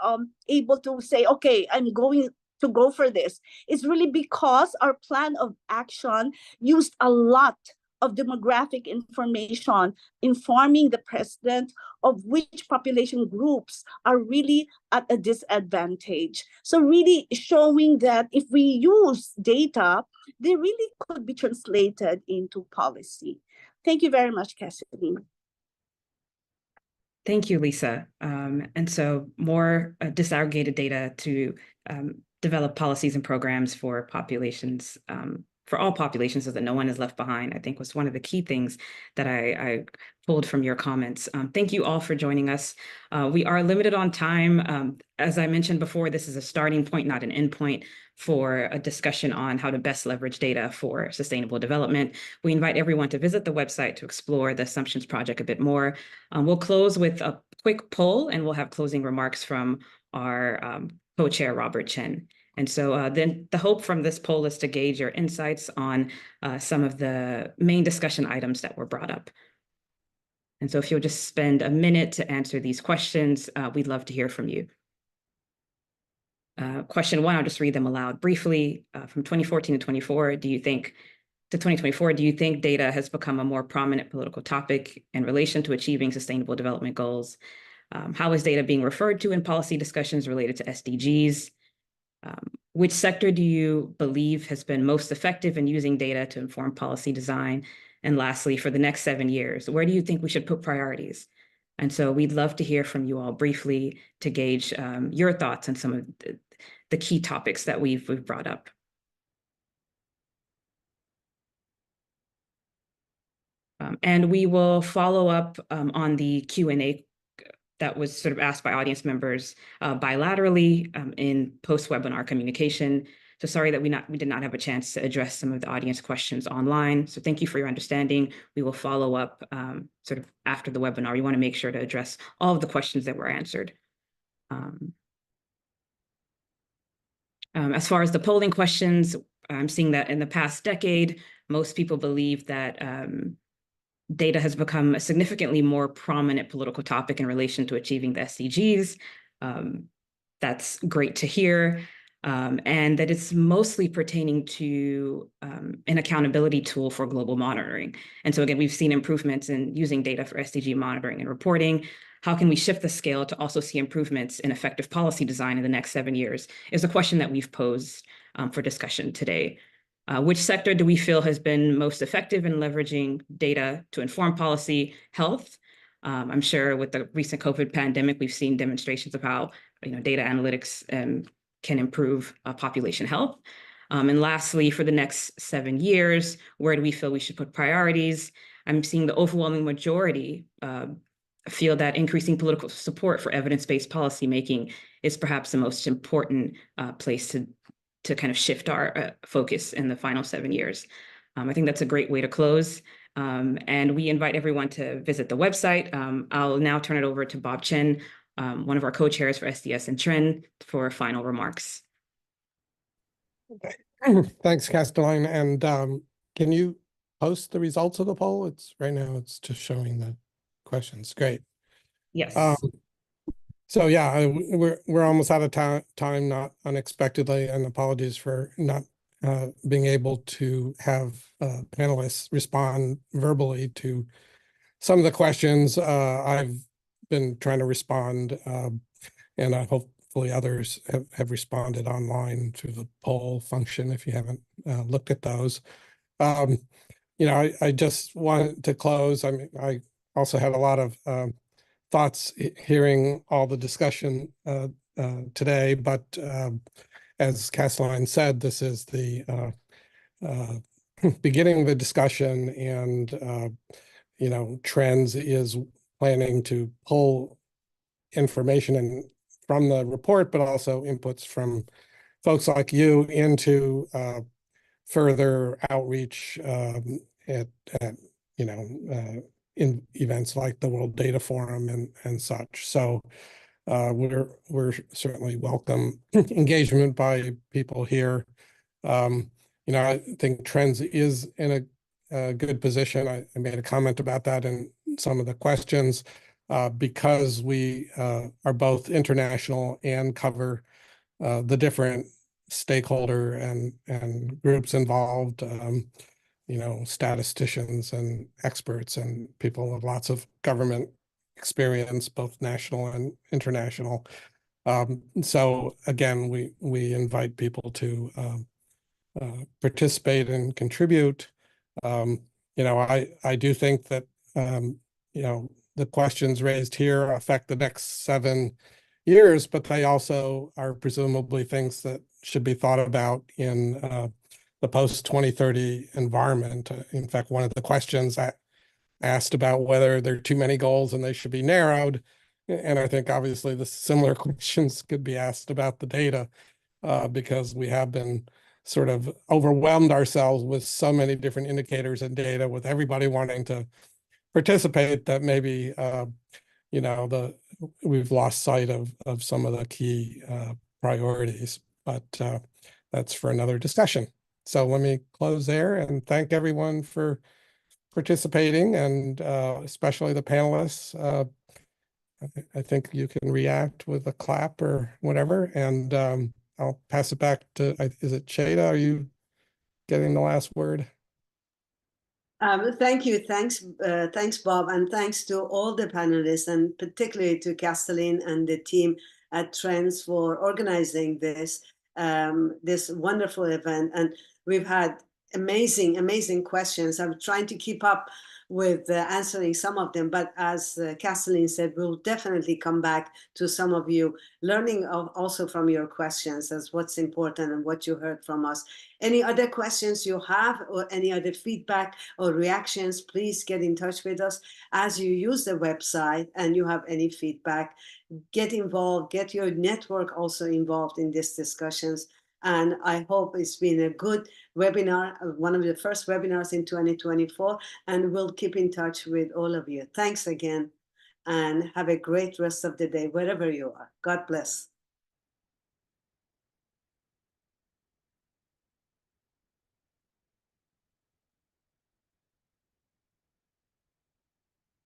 able to say, okay, I'm going to go for this? It's really because our plan of action used a lot of demographic information, informing the president of which population groups are really at a disadvantage. So really showing that if we use data, they really could be translated into policy. Thank you very much, Kathleen. Thank you, Lisa. And so more disaggregated data to develop policies and programs for populations, for all populations, so that no one is left behind, I think was one of the key things that I pulled from your comments. Thank you all for joining us. We are limited on time. As I mentioned before, this is a starting point, not an end point, for a discussion on how to best leverage data for sustainable development. We invite everyone to visit the website to explore the Assumptions Project a bit more. We'll close with a quick poll, and we'll have closing remarks from our co-chair, Robert Chen. And so then the hope from this poll is to gauge your insights on some of the main discussion items that were brought up. And so if you'll just spend a minute to answer these questions, we'd love to hear from you. Question 1, I'll just read them aloud briefly. From 2014 to 2024, do you think data has become a more prominent political topic in relation to achieving sustainable development goals? How is data being referred to in policy discussions related to SDGs? Which sector do you believe has been most effective in using data to inform policy design? And lastly, for the next 7 years, where do you think we should put priorities? And so we'd love to hear from you all briefly to gauge your thoughts on some of the key topics that we've brought up. And we will follow up on the Q&A that was sort of asked by audience members bilaterally in post-webinar communication. So sorry that we did not have a chance to address some of the audience questions online. So thank you for your understanding. We will follow up sort of after the webinar. We want to make sure to address all of the questions that were answered. As far as the polling questions, I'm seeing that in the past decade, most people believe that data has become a significantly more prominent political topic in relation to achieving the SDGs. That's great to hear. And that it's mostly pertaining to an accountability tool for global monitoring. And so again, we've seen improvements in using data for SDG monitoring and reporting. How can we shift the scale to also see improvements in effective policy design in the next 7 years is a question that we've posed for discussion today. Which sector do we feel has been most effective in leveraging data to inform policy? Health. I'm sure with the recent COVID pandemic, we've seen demonstrations of how data analytics can improve population health. And lastly, for the next 7 years, where do we feel we should put priorities? I'm seeing the overwhelming majority feel that increasing political support for evidence-based policymaking is perhaps the most important place to kind of shift our focus in the final 7 years. I think that's a great way to close. And we invite everyone to visit the website. I'll now turn it over to Bob Chen, one of our co-chairs for SDS and Trend, for final remarks. Okay. Thanks, Castelline. And can you post the results of the poll? Right now it's just showing the questions. Great. Yes. So yeah, we're almost out of time, not unexpectedly, and apologies for not being able to have panelists respond verbally to some of the questions. I've been trying to respond, and hopefully others have responded online through the poll function if you haven't looked at those. I just wanted to close. I mean, I also had a lot of thoughts hearing all the discussion today, but as Castelline said, this is the beginning of the discussion, and Trends is planning to pull information from the report, but also inputs from folks like you into further outreach in events like the World Data Forum and such. So we're certainly welcome engagement by people here. I think Trends is in a good position. I made a comment about that in some of the questions because we are both international and cover the different stakeholder and groups involved. Statisticians and experts and people with lots of government experience, both national and international. So again, we invite people to participate and contribute. I do think that the questions raised here affect the next 7 years, but they also are presumably things that should be thought about in the post-2030 environment. In fact, one of the questions I asked about whether there are too many goals and they should be narrowed. And I think obviously the similar questions could be asked about the data because we have been sort of overwhelmed ourselves with so many different indicators and data, with everybody wanting to participate, that maybe we've lost sight of some of the key priorities. but that's for another discussion. So let me close there and thank everyone for participating, and especially the panelists. I think you can react with a clap or whatever, and I'll pass it back to, is it Shada? Are you getting the last word? Thank you. Thanks, Bob, and thanks to all the panelists, and particularly to Castelline and the team at Trends for organizing this wonderful event. And we've had amazing questions. I'm trying to keep up with answering some of them, but as Castelline said, we'll definitely come back to some of you, learning also from your questions as what's important and what you heard from us. Any other questions you have, or any other feedback or reactions, please get in touch with us. As you use the website and you have any feedback, get involved, get your network also involved in these discussions. And I hope it's been a good webinar, one of the first webinars in 2024, and we'll keep in touch with all of you. Thanks again, and have a great rest of the day, wherever you are. God bless.